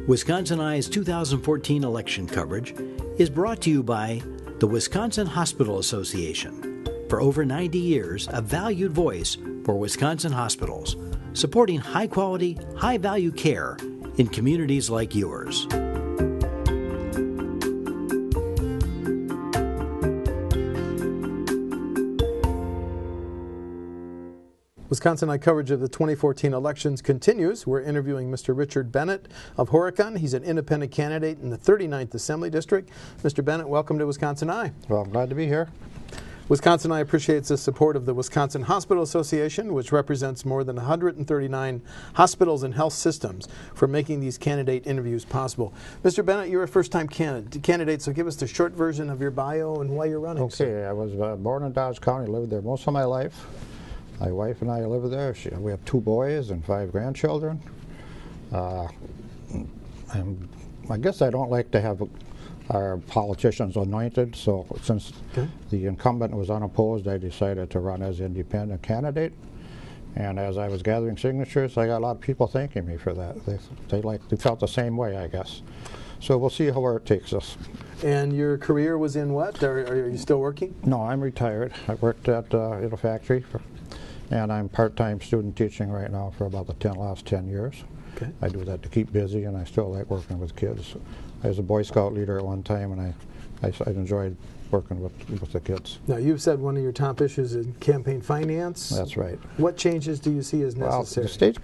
Wisconsin Eye's 2014 election coverage is brought to you by the Wisconsin Hospital Association. For over 90 years, a valued voice for Wisconsin hospitals, supporting high-quality, high-value care in communities like yours. Wisconsin Eye coverage of the 2014 elections continues. We're interviewing Mr. Richard Bennett of Horicon. He's an independent candidate in the 39th Assembly District. Mr. Bennett, welcome to Wisconsin Eye. Well, I'm glad to be here. Wisconsin Eye appreciates the support of the Wisconsin Hospital Association, which represents more than 139 hospitals and health systems, for making these candidate interviews possible. Mr. Bennett, you're a first-time candidate, so give us the short version of your bio and why you're running. Okay, sir. I was born in Dodge County, lived there most of my life. My wife and I live there. We have 2 boys and 5 grandchildren. I guess I don't like to have our politicians anointed, so since the incumbent was unopposed, I decided to run as independent candidate. And as I was gathering signatures, I got a lot of people thanking me for that. They felt the same way, I guess. So we'll see where it takes us. And your career was in what? Are you still working? No, I'm retired. I worked at in a factory, and I'm part-time student teaching right now for about the last 10 years. Okay. I do that to keep busy, and I still like working with kids. I was a Boy Scout leader at one time, and I enjoyed working with the kids. Now, you've said one of your top issues is campaign finance. That's right. What changes do you see as necessary? Well, the state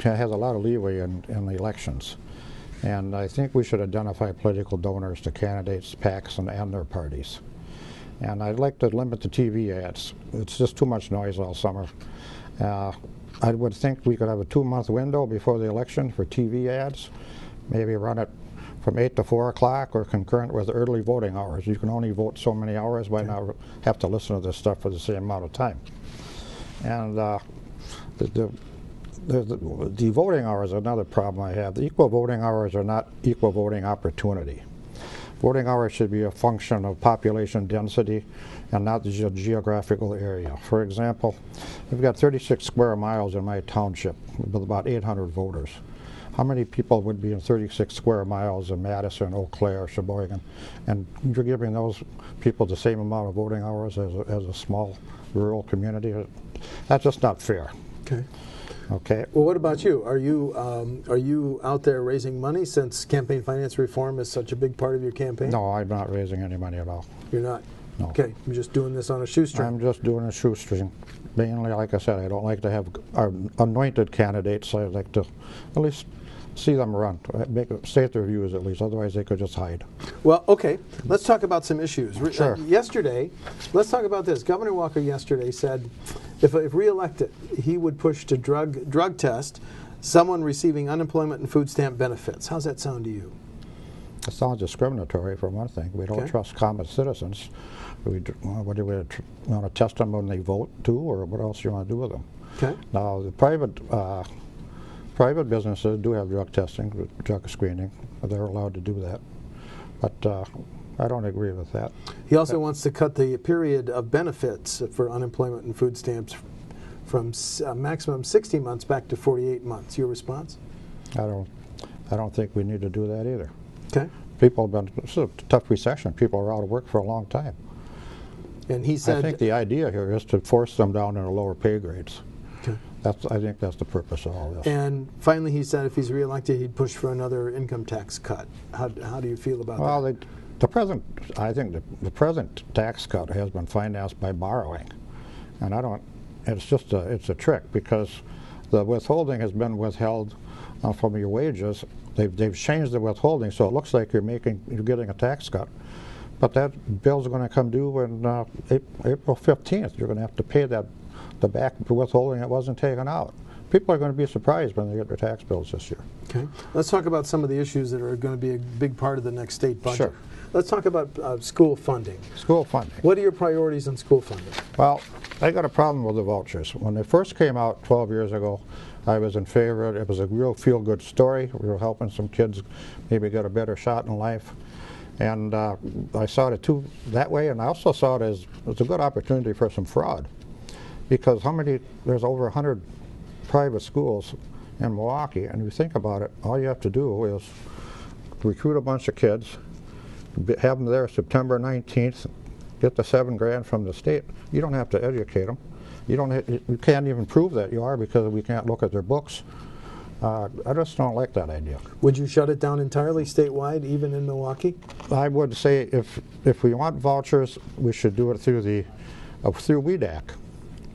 has a lot of leeway in the elections, and I think we should identify political donors to candidates, PACs, and their parties. And I'd like to limit the TV ads. It's just too much noise all summer. I would think we could have a 2-month window before the election for TV ads. Maybe run it from 8 to 4 o'clock or concurrent with early voting hours. You can only vote so many hours. Why not have to listen to this stuff for the same amount of time? And the voting hours are another problem I have. The equal voting hours are not equal voting opportunity. Voting hours should be a function of population density and not the geographical area. For example, we've got 36 square miles in my township with about 800 voters. How many people would be in 36 square miles in Madison, Eau Claire, Sheboygan? And you're giving those people the same amount of voting hours as a small rural community? That's just not fair. Okay. Okay. Well, what about you? Are you out there raising money since campaign finance reform is such a big part of your campaign? No, I'm not raising any money at all. You're not? No. Okay, you're just doing this on a shoestring. I'm just doing a shoestring. Mainly, like I said, I don't like to have our anointed candidates. I like to at least see them run, state their views at least, otherwise they could just hide. Well, okay, let's talk about some issues. Sure. Yesterday, let's talk about this. Governor Walker yesterday said if re-elected, he would push to drug test someone receiving unemployment and food stamp benefits. How's that sound to you? It sounds discriminatory, for one thing. We don't trust common citizens. What do we want to test them when they vote, too, or what else do you want to do with them? Okay. Now, the private businesses do have drug testing, drug screening. They're allowed to do that. But I don't agree with that. He also wants to cut the period of benefits for unemployment and food stamps from maximum 60 months back to 48 months. Your response? I don't think we need to do that either. Okay. People have been, this is a tough recession. People are out of work for a long time. And he said, I think the idea here is to force them down into lower pay grades. Okay. I think that's the purpose of all this. And finally, he said if he's reelected, he'd push for another income tax cut. How do you feel about that? Well, I think the present tax cut has been financed by borrowing, and it's a trick because the withholding has been withheld from your wages. They've changed the withholding, so it looks like you're getting a tax cut. But that bill's going to come due on April 15th. You're going to have to pay the back withholding that wasn't taken out. People are going to be surprised when they get their tax bills this year. Okay. Let's talk about some of the issues that are going to be a big part of the next state budget. Sure. Let's talk about school funding. School funding. What are your priorities on school funding? Well, I got a problem with the vouchers. When they first came out 12 years ago, I was in favor of it. It was a real feel-good story. We were helping some kids maybe get a better shot in life. And I saw it too that way, and I also saw it as a good opportunity for some fraud. Because there's over 100 private schools in Milwaukee, and you think about it, all you have to do is recruit a bunch of kids, have them there September 19th, get the $7 grand from the state. You don't have to educate them. You can't even prove that you are because we can't look at their books. I just don't like that idea. Would you shut it down entirely statewide, even in Milwaukee? I would say if we want vouchers, we should do it through through WEDAC,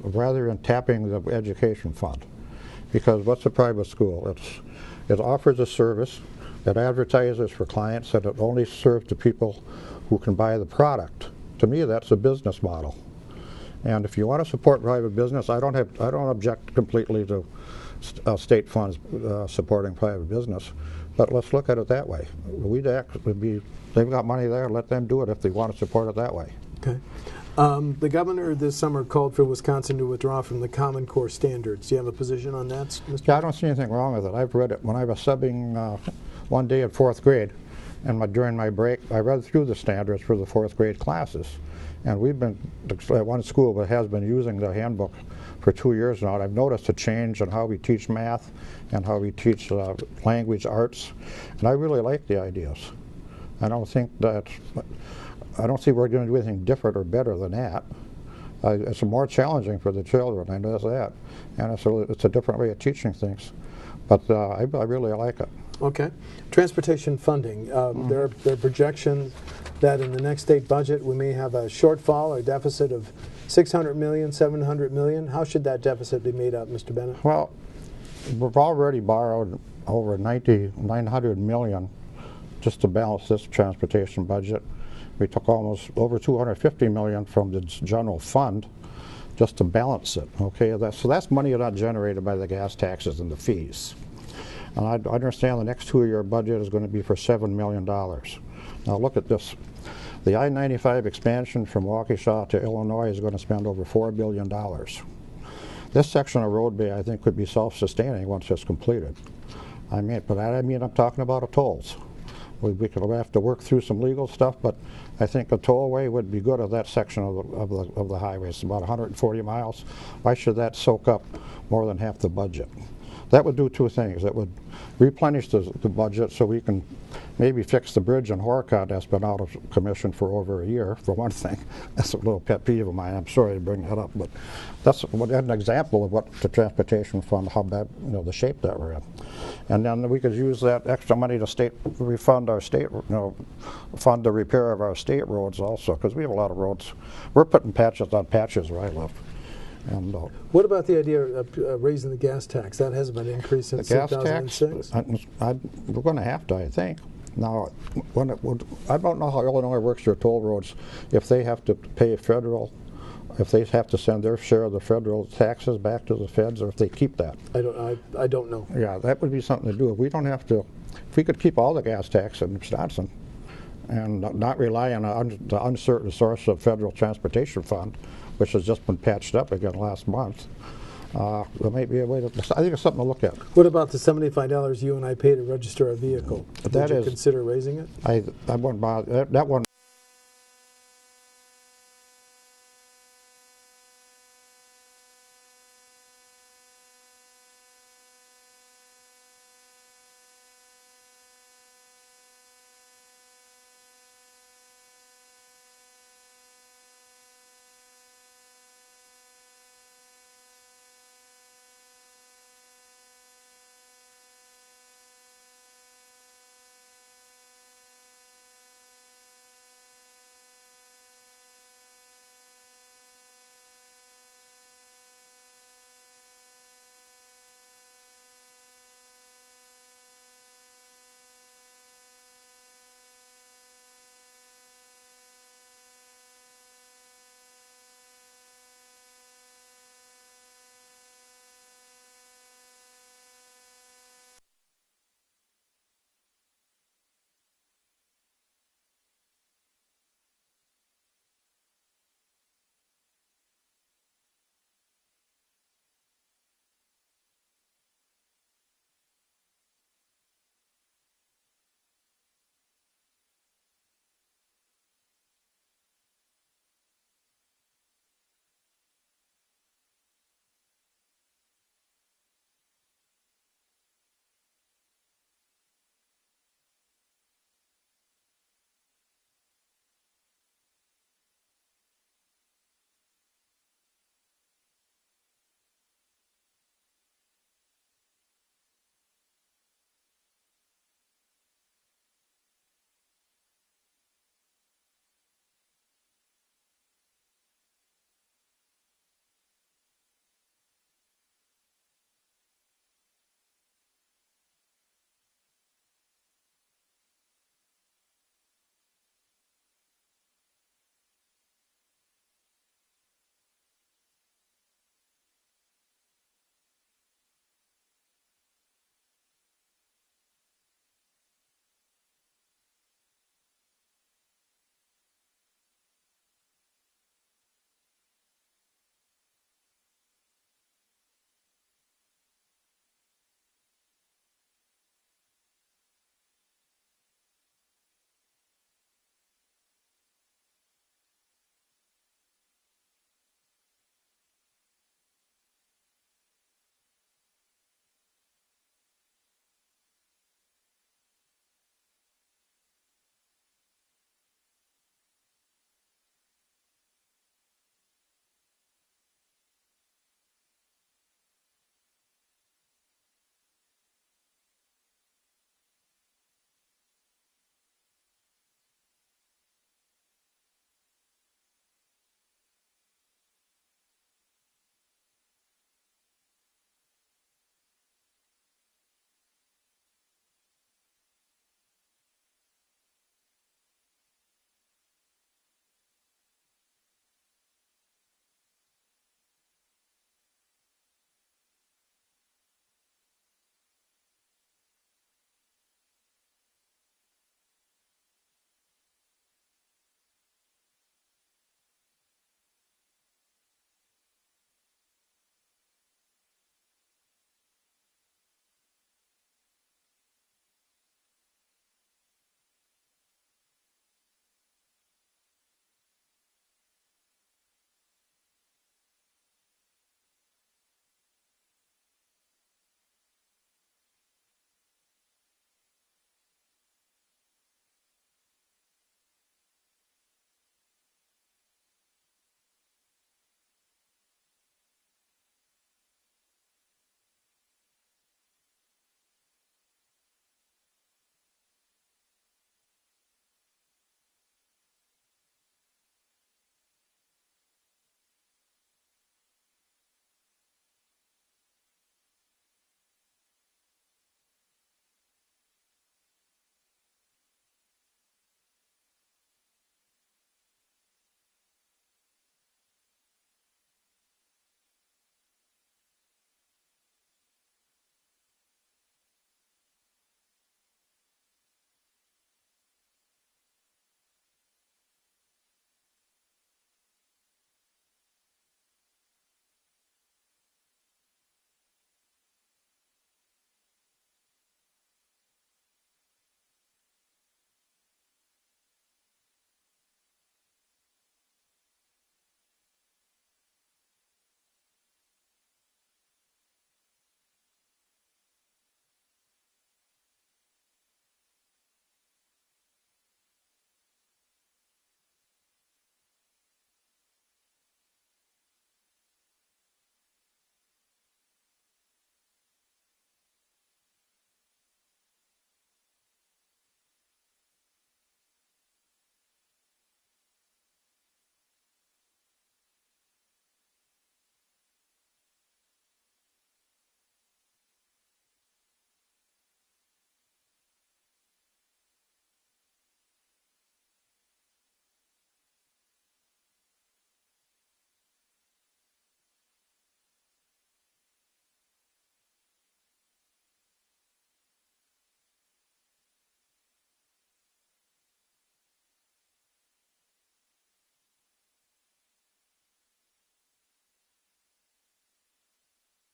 rather than tapping the education fund. Because what's a private school? It offers a service, it advertises for clients, and it only serves the people who can buy the product. To me, that's a business model. And if you want to support private business, I don't object completely to state funds supporting private business, but let's look at it that way. WEDAC would be, they've got money there, let them do it if they want to support it that way. Okay. The governor this summer called for Wisconsin to withdraw from the Common Core standards. Do you have a position on that, Mr.? Yeah, I don't see anything wrong with it. I've read it when I was subbing one day in 4th grade, and during my break, I read through the standards for the 4th grade classes. And we've been at one school that has been using the handbook for 2 years now, and I've noticed a change in how we teach math and how we teach language arts, and I really like the ideas. I don't see we're going to do anything different or better than that. It's more challenging for the children, I know that, and it's a different way of teaching things, but I really like it. Okay. Transportation funding. There are projections that in the next state budget we may have a shortfall or deficit of $600 million, $700 million. How should that deficit be made up, Mr. Bennett? Well, we've already borrowed over $900 million just to balance this transportation budget. We took almost over $250 million from the general fund just to balance it. Okay, so that's money not generated by the gas taxes and the fees. And I understand the next 2-year budget is going to be for $7 million. Now look at this. The I-95 expansion from Waukesha to Illinois is going to spend over $4 billion. This section of roadway, I think, could be self-sustaining once it's completed. I'm talking about tolls. We could have to work through some legal stuff, but I think a tollway would be good at that section of the highway. It's about 140 miles. Why should that soak up more than half the budget? That would do two things. It would replenish the budget so we can maybe fix the bridge in Horicott that's been out of commission for over a year, for one thing. That's a little pet peeve of mine. I'm sorry to bring that up, but that's an example of what the transportation fund, how bad, the shape that we're in. And then we could use that extra money to refund our state, fund the repair of our state roads also, because we have a lot of roads. We're putting patches on patches where I live. And, what about the idea of raising the gas tax? That hasn't been increased since 2006. We're going to have to, I think. Now, I don't know how Illinois works their toll roads. If they have to pay federal, if they have to send their share of the federal taxes back to the feds, or if they keep that. I don't know. Yeah, that would be something to do. If we don't have to, if we could keep all the gas tax in Wisconsin and not rely on the uncertain source of federal transportation fund, which has just been patched up again last month. There might be a way to, I think it's something to look at. What about the $75 you and I pay to register a vehicle? Would you consider raising it? I wouldn't bother. That one